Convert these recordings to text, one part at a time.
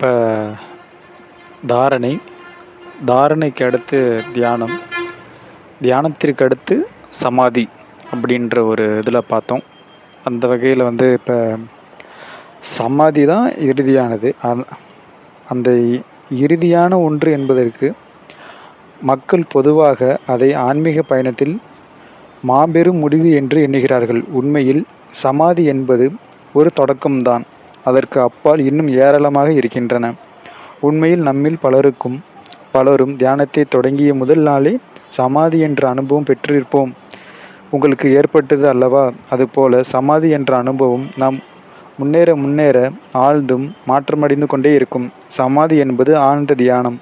இப்போ தாரணை, தாரணைக்கு அடுத்து தியானம், தியானத்திற்கு அடுத்து சமாதி அப்படின்ற ஒரு இதில் பார்த்தோம். அந்த வகையில் இப்போ சமாதி தான் இறுதியானது. அந்த இறுதியான ஒன்று என்பதற்கு மக்கள் பொதுவாக அதை ஆன்மீக பயணத்தில் மாபெரும் முடிவு என்று எண்ணுகிறார்கள். உண்மையில் சமாதி என்பது ஒரு தொடக்கம்தான். அதற்கு அப்பால் இன்னும் ஏராளமாக இருக்கின்றன. உண்மையில் நம்மில் பலரும் தியானத்தை தொடங்கிய முதல் நாளே சமாதி என்ற அனுபவம் பெற்றிருப்போம். உங்களுக்கு ஏற்பட்டது அல்லவா? அதுபோல சமாதி என்ற அனுபவம் நாம் முன்னேற ஆழ்ந்தும் மாற்றமடைந்து கொண்டே இருக்கும். சமாதி என்பது ஆழ்ந்த தியானம்.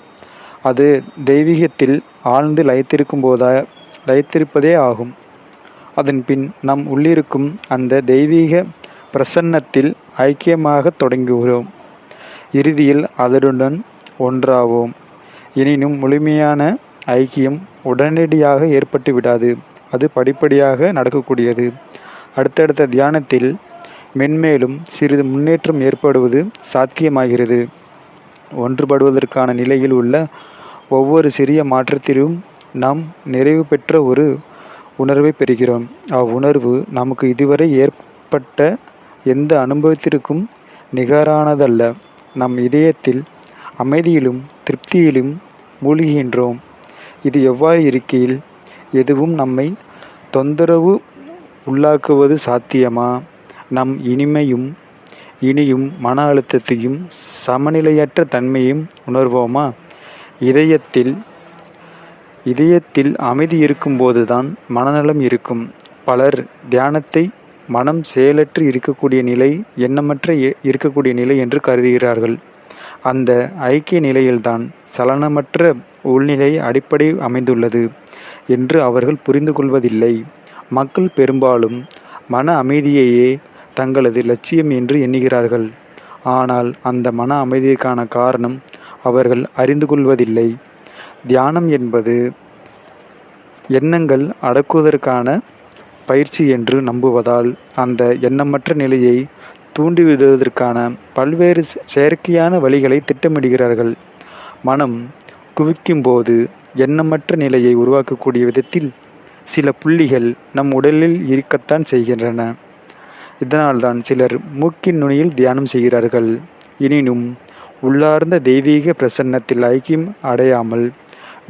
அது தெய்வீகத்தில் ஆழ்ந்து லயித்திருப்பதே ஆகும். அதன் பின் நம் உள்ளிருக்கும் அந்த தெய்வீக பிரசன்னத்தில் ஐக்கியமாக தொடங்குகிறோம். இறுதியில் அதனுடன் ஒன்றாவோம். எனினும் முழுமையான ஐக்கியம் உடனடியாக ஏற்பட்டு விடாது. அது படிப்படியாக நடக்கக்கூடியது. அடுத்தடுத்த தியானத்தில் மென்மேலும் சிறிது முன்னேற்றம் ஏற்படுவது சாத்தியமாகிறது. ஒன்றுபடுவதற்கான நிலையில் உள்ள ஒவ்வொரு சிறிய மாற்றத்திலும் நாம் நிறைவு பெற்ற ஒரு உணர்வை பெறுகிறோம். அவ்வுணர்வு நமக்கு இதுவரை ஏற்பட்ட எந்த அனுபவத்திற்கும் நிகரானதல்ல. நம் இதயத்தில் அமைதியிலும் திருப்தியிலும் மூழ்குகின்றோம். இது எவ்வாறு இருக்கையில் எதுவும் நம்மை தொந்தரவு உள்ளாக்குவது சாத்தியமா? நம் இனியும் மன அழுத்தத்தையும் சமநிலையற்ற தன்மையும் உணர்வோமா? இதயத்தில் அமைதி இருக்கும்போதுதான் மனநலம் இருக்கும். பலர் தியானத்தை மனம் செயலற்று இருக்கக்கூடிய நிலை, எண்ணமற்ற இருக்கக்கூடிய நிலை என்று கருதுகிறார்கள். அந்த ஐக்கிய நிலையில்தான் சலனமற்ற உள்நிலை அடிப்படை அமைந்துள்ளது என்று அவர்கள் புரிந்து கொள்வதில்லை. மக்கள் பெரும்பாலும் மன அமைதியையே தங்களது லட்சியம் என்று எண்ணுகிறார்கள். ஆனால் அந்த மன அமைதிக்கான காரணம் அவர்கள் அறிந்து கொள்வதில்லை. தியானம் என்பது எண்ணங்கள் அடக்குவதற்கான பயிற்சி என்று நம்புவதால் அந்த எண்ணமற்ற நிலையை தூண்டிவிடுவதற்கான பல்வேறு செயற்கையான வழிகளை திட்டமிடுகிறார்கள். மனம் குவிக்கும்போது எண்ணமற்ற நிலையை உருவாக்கக்கூடிய விதத்தில் சில புள்ளிகள் நம் உடலில் இருக்கத்தான் செய்கின்றன. இதனால்தான் சிலர் மூக்கின் நுனியில் தியானம் செய்கிறார்கள். எனினும் உள்ளார்ந்த தெய்வீக பிரசன்னத்தில் ஐக்கியம் அடையாமல்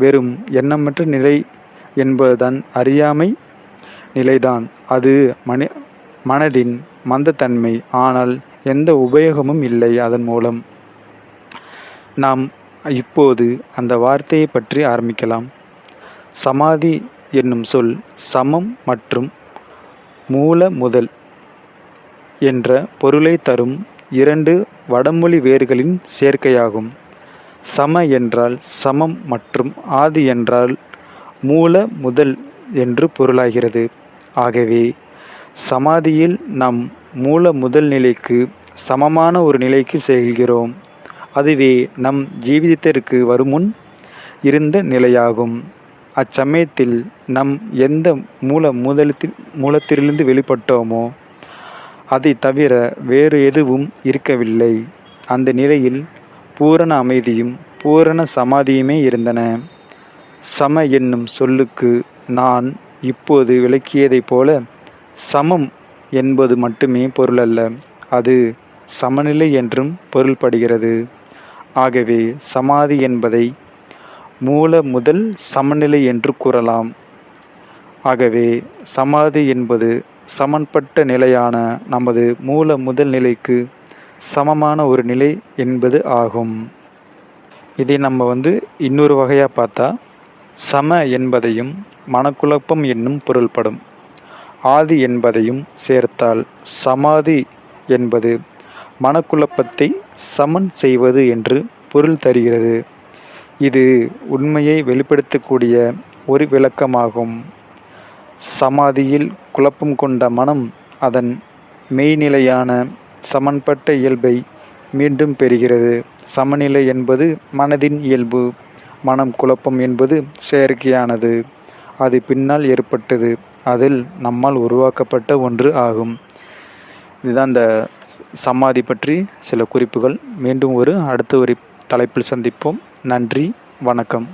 வெறும் எண்ணமற்ற நிலை என்பதுதான் அறியாமை நிலைதான். அது மனதின் மந்தத்தன்மை. ஆனால் எந்த உபயோகமும் இல்லை அதன் மூலம். நாம் இப்போது அந்த வார்த்தையை பற்றி ஆரம்பிக்கலாம். சமாதி என்னும் சொல் சமம் மற்றும் மூல முதல் என்ற பொருளை தரும் இரண்டு வடமொழி வேர்களின் சேர்க்கையாகும். சம என்றால் சமம் மற்றும் ஆதி என்றால் மூல முதல் என்று பொருளாகிறது. ஆகவே சமாதியில் நாம் மூல முதல் நிலைக்கு சமமான ஒரு நிலைக்கு செல்கிறோம். அதுவே நம் ஜீவிதத்திற்கு வருமுன் இருந்த நிலையாகும். அச்சமயத்தில் நம் எந்த மூலத்திலிருந்து வெளிப்பட்டோமோ அதை தவிர வேறு எதுவும் இருக்கவில்லை. அந்த நிலையில் பூரண அமைதியும் பூரண சமாதியுமே இருந்தன. சம என்னும் சொல்லுக்கு நான் இப்போது விளக்கியதைப் போல சமம் என்பது மட்டுமே பொருளல்ல, அது சமநிலை என்றும் பொருள்படுகிறது. ஆகவே சமாதி என்பதை மூல முதல் சமநிலை என்று கூறலாம். ஆகவே சமாதி என்பது சமன்பட்ட நிலையான நமது மூல முதல் நிலைக்கு சமமான ஒரு நிலை என்பது ஆகும். இதை நம்ம இன்னொரு வகையாக பார்த்தா சம என்பதையும் மனக்குழப்பம் என்னும் பொருள்படும். ஆதி என்பதையும் சேர்த்தால் சமாதி என்பது மனக்குழப்பத்தை சமன் செய்வது என்று பொருள் தருகிறது. இது உண்மையை வெளிப்படுத்தக்கூடிய ஒரு விளக்கமாகும். சமாதியில் குழப்பம் கொண்ட மனம் அதன் மெய்நிலையான சமன்பட்ட இயல்பை மீண்டும் பெறுகிறது. சமநிலை என்பது மனதின் இயல்பு. மனம் குழப்பம் என்பது செயற்கையானது. அது பின்னால் ஏற்பட்டது. அதில் நம்மால் உருவாக்கப்பட்ட ஒன்று ஆகும். இதுதான் இந்த சமாதி பற்றி சில குறிப்புகள். மீண்டும் அடுத்த ஒரு தலைப்பில் சந்திப்போம். நன்றி, வணக்கம்.